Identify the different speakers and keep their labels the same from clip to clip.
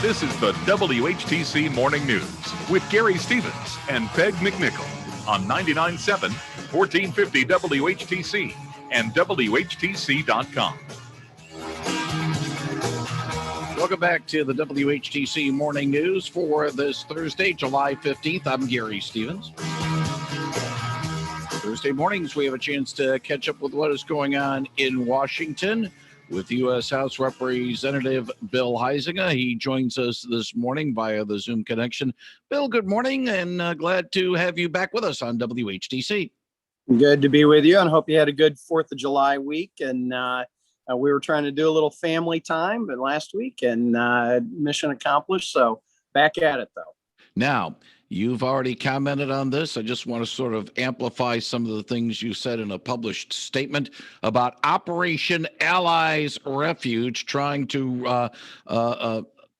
Speaker 1: This is the WHTC Morning News with Gary Stevens and Peg McNichol on 99.7, 1450 WHTC and WHTC.com.
Speaker 2: Welcome back to the WHTC Morning News for this Thursday, July 15th. I'm Gary Stevens. Thursday mornings, we have a chance to catch up with what is going on in Washington with U.S. House Representative Bill Huizenga. He joins us this morning via the Zoom connection. Bill, good morning, and glad to have you back with us on WHTC.
Speaker 3: Good to be with you, and hope you had a good 4th of July week. And we were trying to do a little family time last week, and mission accomplished. So back at it, though.
Speaker 2: Now, you've already commented on this. I just want to sort of amplify some of the things you said in a published statement about Operation Allies Refuge, trying to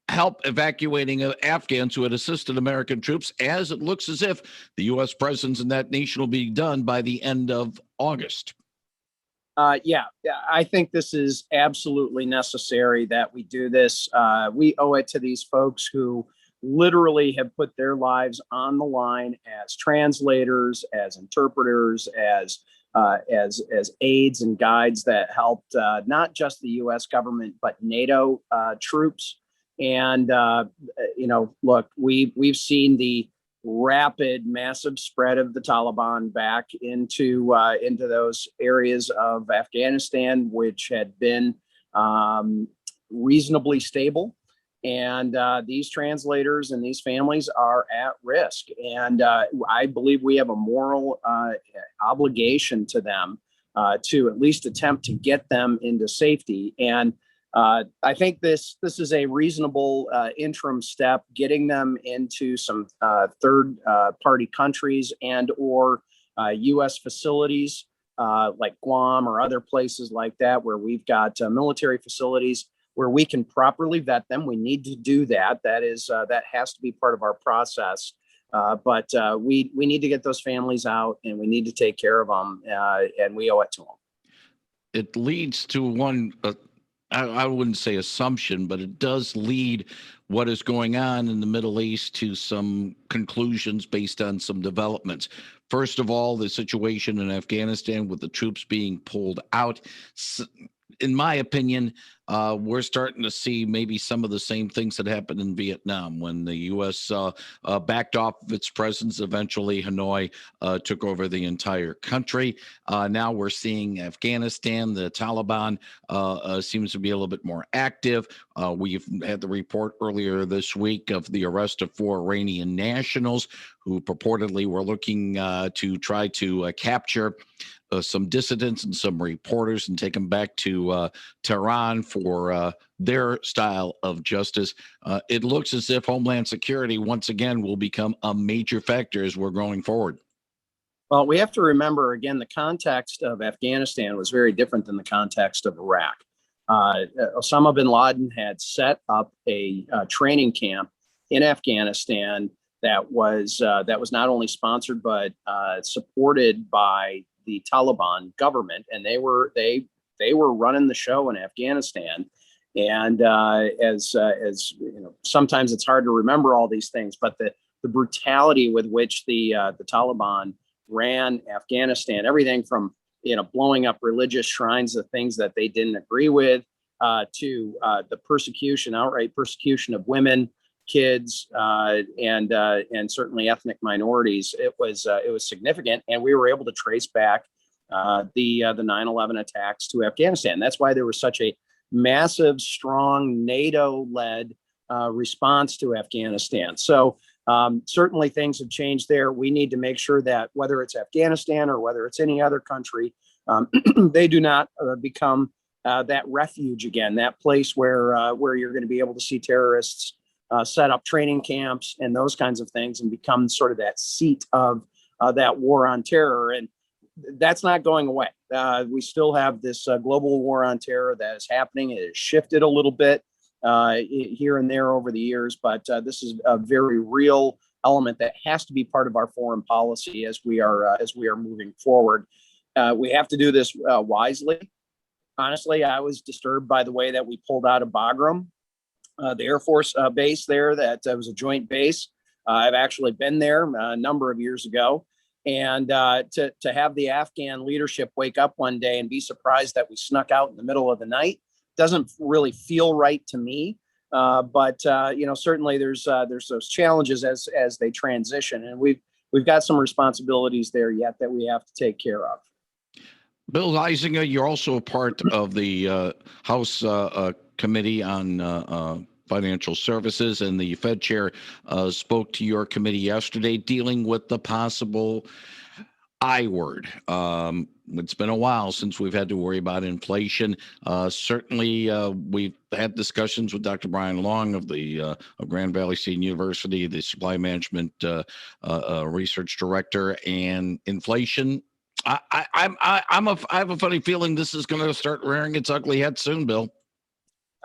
Speaker 2: help evacuating Afghans who had assisted American troops, as it looks as if the U.S. presence in that nation will be done by the end of August.
Speaker 3: Yeah, I think this is absolutely necessary that we do this. We owe it to these folks who literally have put their lives on the line as translators, as interpreters, as aides and guides that helped not just the U.S. government but NATO troops. And look, we've seen the rapid, massive spread of the Taliban back into those areas of Afghanistan, which had been reasonably stable. And these translators and these families are at risk. And I believe we have a moral obligation to them to at least attempt to get them into safety. And I think this is a reasonable interim step, getting them into some third party countries and or U.S. facilities like Guam or other places like that, where we've got military facilities where we can properly vet them. We need to do that. That has to be part of our process. But we need to get those families out, and we need to take care of them, and we owe it to them.
Speaker 2: It leads to one, I wouldn't say assumption, but it does lead what is going on in the Middle East to some conclusions based on some developments. First of all, the situation in Afghanistan with the troops being pulled out. In my opinion, we're starting to see maybe some of the same things that happened in Vietnam when the U.S. Backed off of its presence. Eventually, Hanoi took over the entire country. Now we're seeing Afghanistan. The Taliban seems to be a little bit more active. We've had the report earlier this week of the arrest of 4 Iranian nationals who purportedly were looking to try to capture some dissidents and some reporters and take them back to Tehran for their style of justice. It looks as if Homeland Security once again will become a major factor as we're going forward.
Speaker 3: Well, we have to remember, again, the context of Afghanistan was very different than the context of Iraq. Osama bin Laden had set up a training camp in Afghanistan that was not only sponsored but supported by the Taliban government, and they were running the show in Afghanistan. And as you know, sometimes it's hard to remember all these things, but the brutality with which the Taliban ran Afghanistan, everything from blowing up religious shrines, the things that they didn't agree with, to the persecution, outright persecution of women, kids, and certainly ethnic minorities. It was significant, and we were able to trace back the 9/11 attacks to Afghanistan. That's why there was such a massive, strong NATO-led response to Afghanistan. So certainly things have changed there. We need to make sure that whether it's Afghanistan or whether it's any other country, they do not become that refuge again, that place where you're going to be able to see terrorists set up training camps and those kinds of things and become sort of that seat of that war on terror. And that's not going away. We still have this global war on terror that is happening. It has shifted a little bit here and there over the years, but this is a very real element that has to be part of our foreign policy as we are moving forward. We have to do this wisely. Honestly, I was disturbed by the way that we pulled out of Bagram. the Air Force base there. That was a joint base. I've actually been there a number of years ago. And to have the Afghan leadership wake up one day and be surprised that we snuck out in the middle of the night doesn't really feel right to me. But certainly there's those challenges as they transition, and we've got some responsibilities there yet that we have to take care of.
Speaker 2: Bill Huizenga, you're also a part of the House Committee on Financial Services, and the Fed chair spoke to your committee yesterday dealing with the possible I word. It's been a while since we've had to worry about inflation. Certainly, we've had discussions with Dr. Brian Long of Grand Valley State University, the supply management research director, and inflation. I have a funny feeling this is going to start rearing its ugly head soon, Bill.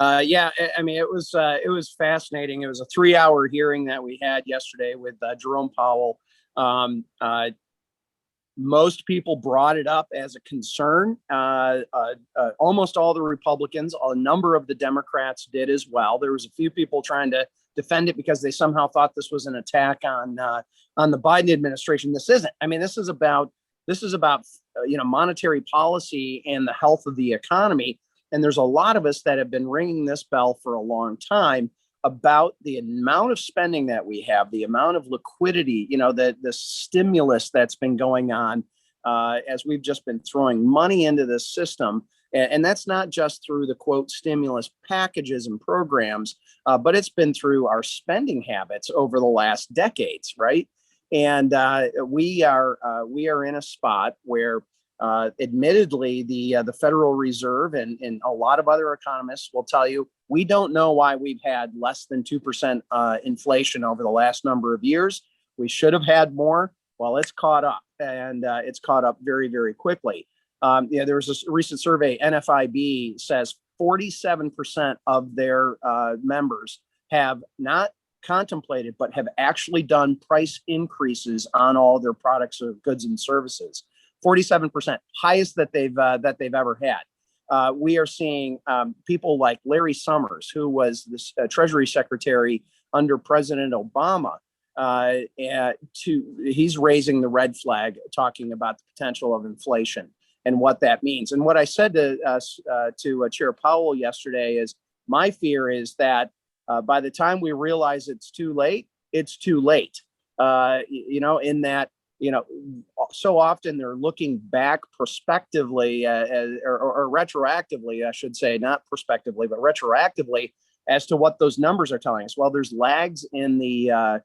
Speaker 3: Yeah, I mean, it was fascinating. It was a 3-hour hearing that we had yesterday with Jerome Powell. Most people brought it up as a concern. Almost all the Republicans, a number of the Democrats did as well. There was a few people trying to defend it because they somehow thought this was an attack on the Biden administration. This isn't. I mean, this is about monetary policy and the health of the economy. And there's a lot of us that have been ringing this bell for a long time about the amount of spending that we have, the amount of liquidity, the stimulus that's been going on as we've just been throwing money into this system. And that's not just through the quote stimulus packages and programs, but it's been through our spending habits over the last decades, right? And we are in a spot where admittedly, the Federal Reserve and a lot of other economists will tell you, we don't know why we've had less than 2% inflation over the last number of years. We should have had more. Well, it's caught up, and it's caught up very, very quickly. There was a recent survey, NFIB says 47% of their members have not contemplated, but have actually done price increases on all their products or goods and services. 47%, highest that they've ever had. We are seeing people like Larry Summers, who was the Treasury Secretary under President Obama. He's raising the red flag, talking about the potential of inflation and what that means. And what I said to Chair Powell yesterday is, my fear is that by the time we realize it's too late, it's too late. In that, so often they're looking back prospectively or retroactively, I should say, not prospectively, but retroactively as to what those numbers are telling us. Well, there's lags in the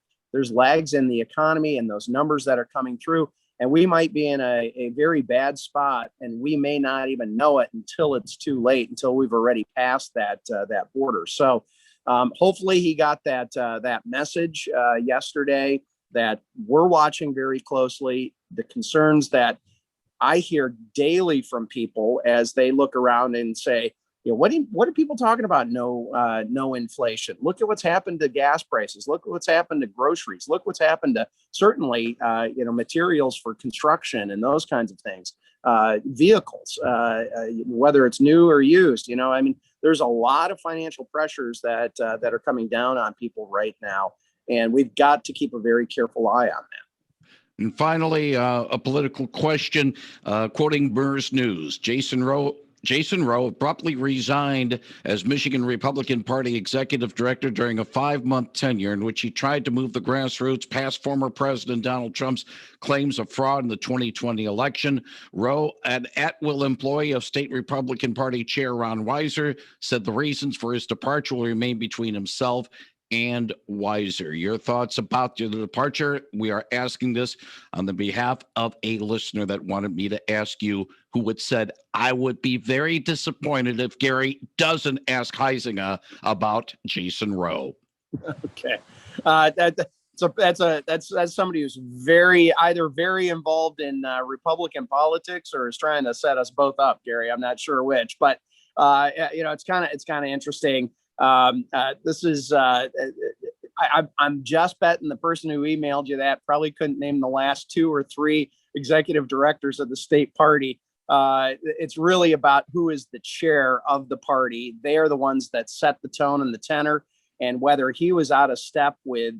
Speaker 3: economy and those numbers that are coming through, and we might be in a very bad spot, and we may not even know it until it's too late, until we've already passed that border. So hopefully he got that message yesterday, that we're watching very closely. The concerns that I hear daily from people as they look around and say, what are people talking about? No inflation. Look at what's happened to gas prices. Look at what's happened to groceries. Look what's happened to certainly materials for construction and those kinds of things. Vehicles, whether it's new or used. There's a lot of financial pressures that are coming down on people right now. And we've got to keep a very careful eye on that.
Speaker 2: And finally, a political question, quoting Burrs News. Jason Rowe abruptly resigned as Michigan Republican Party executive director during a 5-month tenure in which he tried to move the grassroots past former President Donald Trump's claims of fraud in the 2020 election. Rowe, an at-will employee of State Republican Party Chair Ron Weiser, said the reasons for his departure will remain between himself and Weiser. Your thoughts about the departure? We are asking this on the behalf of a listener that wanted me to ask you, who had said, I would be very disappointed if Gary doesn't ask Huizenga about Jason Rowe.
Speaker 3: Okay. That's somebody who's either very involved in Republican politics or is trying to set us both up, Gary. I'm not sure which, but it's kind of interesting. This is I'm just betting the person who emailed you that probably couldn't name the last 2 or 3 executive directors of the state party. It's really about who is the chair of the party. They are the ones that set the tone and the tenor. and whether he was out of step with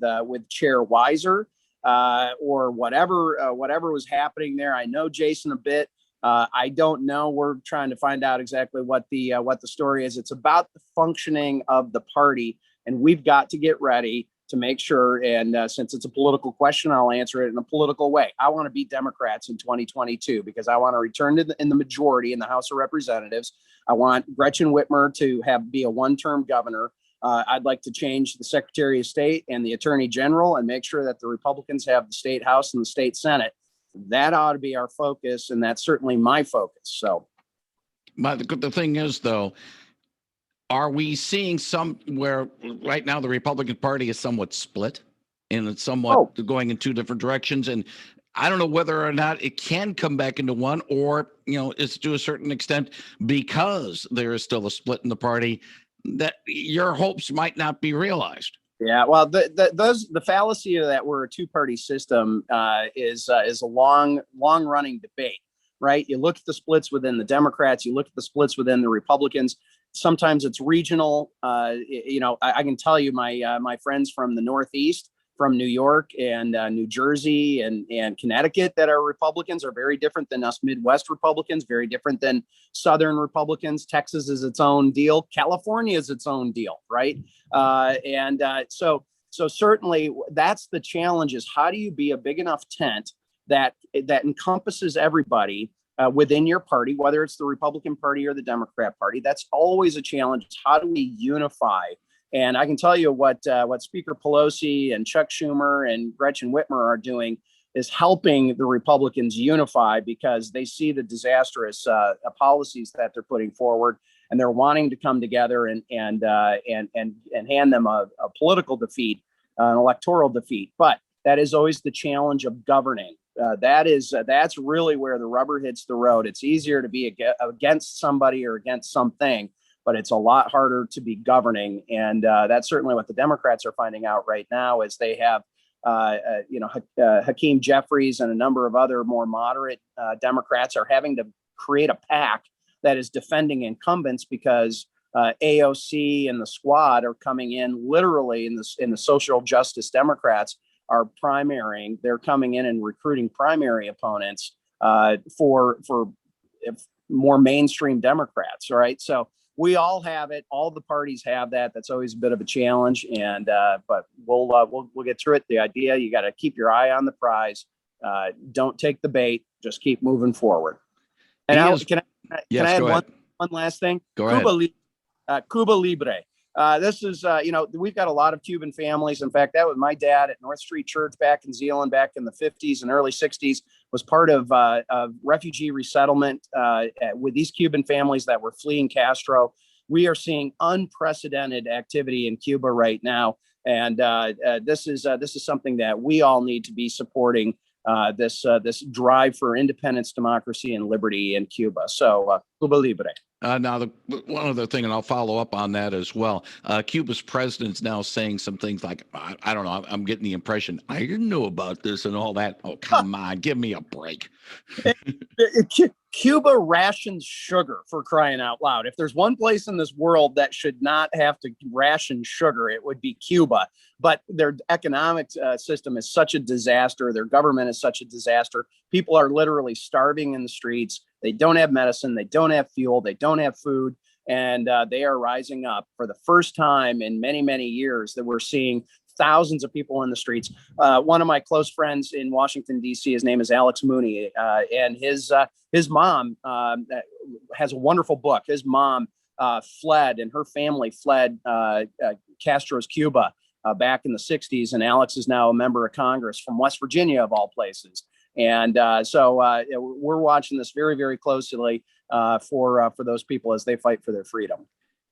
Speaker 3: Chair Weiser or whatever was happening there. I know Jason a bit. I don't know. We're trying to find out exactly what the story is. It's about the functioning of the party, and we've got to get ready to make sure. And since it's a political question, I'll answer it in a political way. I want to beat Democrats in 2022 because I want to return to in the majority in the House of Representatives. I want Gretchen Whitmer to be a one-term governor. I'd like to change the Secretary of State and the Attorney General and make sure that the Republicans have the state House and the state Senate. That ought to be our focus, and that's certainly my focus. So,
Speaker 2: but the thing is, though, are we seeing where right now the Republican Party is somewhat split and it's somewhat going in two different directions? And I don't know whether or not it can come back into one, or, it's to a certain extent because there is still a split in the party that your hopes might not be realized.
Speaker 3: Yeah, well, the fallacy of that we're a two-party system is a long running debate, right? You look at the splits within the Democrats, you look at the splits within the Republicans. Sometimes it's regional. I can tell you my friends from the Northeast, from New York and New Jersey and Connecticut that are Republicans are very different than us Midwest Republicans, very different than Southern Republicans. Texas is its own deal. California is its own deal, right? So certainly that's the challenge: is how do you be a big enough tent that encompasses everybody within your party, whether it's the Republican Party or the Democrat Party? That's always a challenge. How do we unify? And I can tell you what Speaker Pelosi and Chuck Schumer and Gretchen Whitmer are doing is helping the Republicans unify, because they see the disastrous policies that they're putting forward, and they're wanting to come together and hand them a political defeat, an electoral defeat. But that is always the challenge of governing. That's really where the rubber hits the road. It's easier to be against somebody or against something, but it's a lot harder to be governing. And that's certainly what the Democrats are finding out right now, is they have, Hakeem Jeffries and a number of other more moderate Democrats are having to create a pack that is defending incumbents, because AOC and the squad are coming in literally in the social justice Democrats are primarying. They're coming in and recruiting primary opponents for more mainstream Democrats. Right. So we all have it. All the parties have that. That's always a bit of a challenge. And but we'll get through it. The idea, you got to keep your eye on the prize. Don't take the bait. Just keep moving forward. And can I add one last thing?
Speaker 2: Go ahead.
Speaker 3: Cuba Libre. This is, we've got a lot of Cuban families. In fact, that was my dad at North Street Church back in Zeeland back in the 50s and early 60s, was part of refugee resettlement with these Cuban families that were fleeing Castro. We are seeing unprecedented activity in Cuba right now. And this is something that we all need to be supporting, this drive for independence, democracy, and liberty in Cuba. So Cuba Libre.
Speaker 2: Now, one other thing, and I'll follow up on that as well. Cuba's president's now saying some things like, I don't know, I'm getting the impression, I didn't know about this and all that. Oh, come on, give me a break.
Speaker 3: Cuba rations sugar, for crying out loud. If there's one place in this world that should not have to ration sugar, it would be Cuba. But their economic system is such a disaster. Their government is such a disaster. People are literally starving in the streets. They don't have medicine. They don't have fuel. They don't have food. And they are rising up for the first time in many, many years that we're seeing thousands of people in the streets. One of my close friends in Washington, D.C., his name is Alex Mooney, and his mom has a wonderful book. His mom fled, and her family fled Castro's Cuba back in the 60s. And Alex is now a member of Congress from West Virginia, of all places. And so we're watching this very, very closely for those people as they fight for their freedom.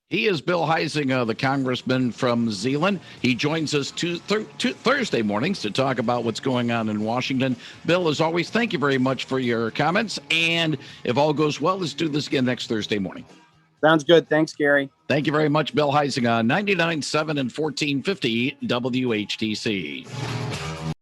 Speaker 2: He is Bill Huizenga, the congressman from Zeeland. He joins us Thursday mornings to talk about what's going on in Washington. Bill, as always, thank you very much for your comments. And if all goes well, let's do this again next Thursday morning.
Speaker 3: Sounds good. Thanks, Gary.
Speaker 2: Thank you very much, Bill Huizenga, 99.7 and 1450 WHTC.